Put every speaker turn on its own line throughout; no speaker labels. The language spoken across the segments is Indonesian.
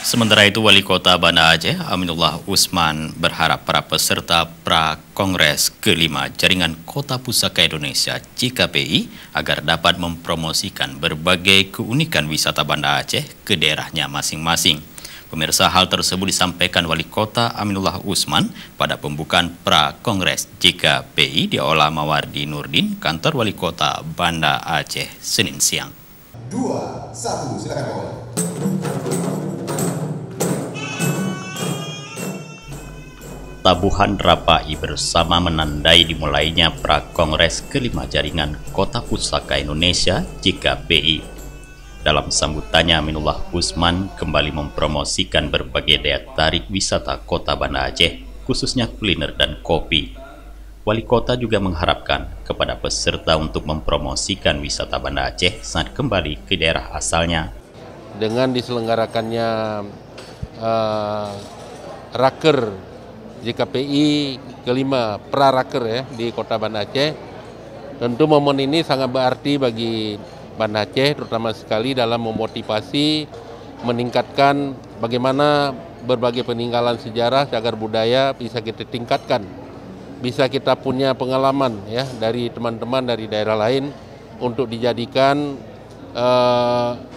Sementara itu, Wali Kota Banda Aceh, Aminullah Usman, berharap para peserta Pra-Kongres ke-5 Jaringan Kota Pusaka Indonesia (JKPI) agar dapat mempromosikan berbagai keunikan wisata Banda Aceh ke daerahnya masing-masing. Pemirsa, hal tersebut disampaikan Wali Kota Aminullah Usman pada pembukaan Pra-Kongres JKPI di Aula Mawardi Nurdin, kantor Wali Kota Banda Aceh, Senin siang.
2, 1, silakan Pak.
Tabuhan Rapai bersama menandai dimulainya Pra-Kongres ke-5 Jaringan Kota Pusaka Indonesia (JKPI). Dalam sambutannya, Aminullah Usman kembali mempromosikan berbagai daya tarik wisata kota Banda Aceh, khususnya kuliner dan kopi. Wali Kota juga mengharapkan kepada peserta untuk mempromosikan wisata Banda Aceh saat kembali ke daerah asalnya.
Dengan diselenggarakannya Raker JKPI ke-5 Pra-Raker ya di Kota Banda Aceh. Tentu momen ini sangat berarti bagi Banda Aceh, terutama sekali dalam memotivasi, meningkatkan bagaimana berbagai peninggalan sejarah, cagar budaya bisa kita tingkatkan. Bisa kita punya pengalaman ya dari teman-teman dari daerah lain untuk dijadikan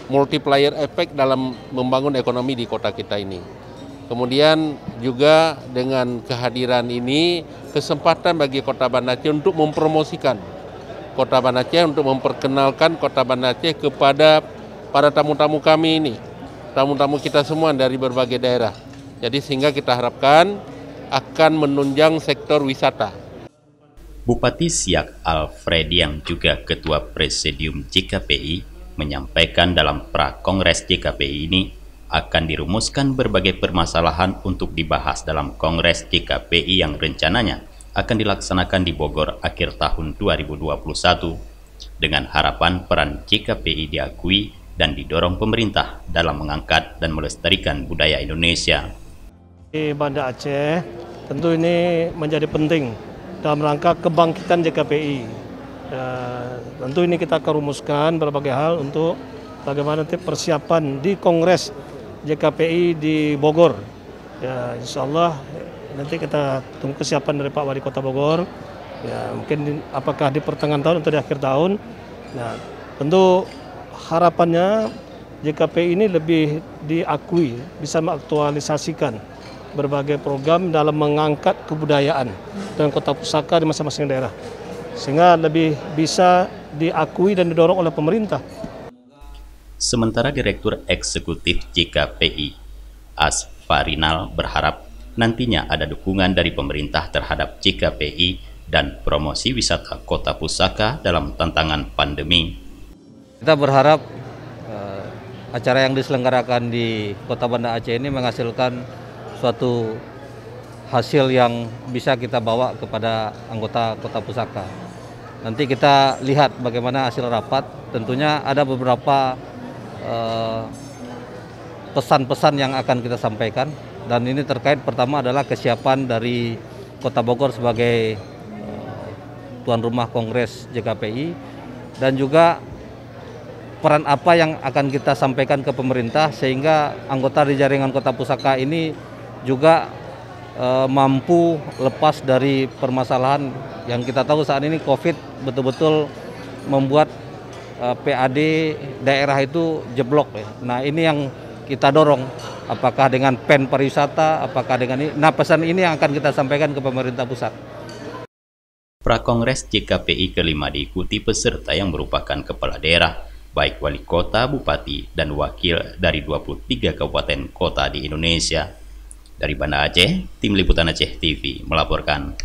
multiplier efek dalam membangun ekonomi di kota kita ini. Kemudian juga dengan kehadiran ini kesempatan bagi Kota Banda Aceh untuk mempromosikan Kota Banda Aceh, untuk memperkenalkan Kota Banda Aceh kepada para tamu-tamu kami ini, tamu-tamu kita semua dari berbagai daerah. Jadi sehingga kita harapkan akan menunjang sektor wisata.
Bupati Siak Alfredi yang juga Ketua Presidium JKPI menyampaikan dalam Pra-Kongres JKPI ini akan dirumuskan berbagai permasalahan untuk dibahas dalam Kongres JKPI yang rencananya akan dilaksanakan di Bogor akhir tahun 2021, dengan harapan peran JKPI diakui dan didorong pemerintah dalam mengangkat dan melestarikan budaya Indonesia.
Di Banda Aceh, tentu ini menjadi penting dalam rangka kebangkitan JKPI. Tentu ini kita akan rumuskan berbagai hal untuk bagaimana nanti persiapan di Kongres JKPI di Bogor. Ya, insya Allah nanti kita tunggu kesiapan dari Pak Wali Kota Bogor. Ya, mungkin apakah di pertengahan tahun atau di akhir tahun. Nah, tentu harapannya JKPI ini lebih diakui, bisa mengaktualisasikan berbagai program dalam mengangkat kebudayaan dan kota pusaka di masing-masing daerah, sehingga lebih bisa diakui dan didorong oleh pemerintah.
Sementara Direktur Eksekutif JKPI, Asfarinal, berharap nantinya ada dukungan dari pemerintah terhadap JKPI dan promosi wisata kota pusaka dalam tantangan pandemi.
Kita berharap acara yang diselenggarakan di Kota Banda Aceh ini menghasilkan suatu hasil yang bisa kita bawa kepada anggota kota pusaka. Nanti kita lihat bagaimana hasil rapat. Tentunya ada beberapa pesan-pesan yang akan kita sampaikan, dan ini terkait pertama adalah kesiapan dari Kota Bogor sebagai tuan rumah Kongres JKPI, dan juga peran apa yang akan kita sampaikan ke pemerintah sehingga anggota di jaringan Kota Pusaka ini juga mampu lepas dari permasalahan yang kita tahu saat ini COVID betul-betul membuat PAD daerah itu jeblok ya. Nah, ini yang kita dorong, apakah dengan pen pariwisata, apakah dengan ini. Nah, pesan ini yang akan kita sampaikan ke pemerintah pusat.
Pra-Kongres JKPI ke-5 diikuti peserta yang merupakan kepala daerah, baik wali kota, bupati, dan wakil dari 23 kabupaten kota di Indonesia. Dari Banda Aceh, Tim Liputan Aceh TV melaporkan.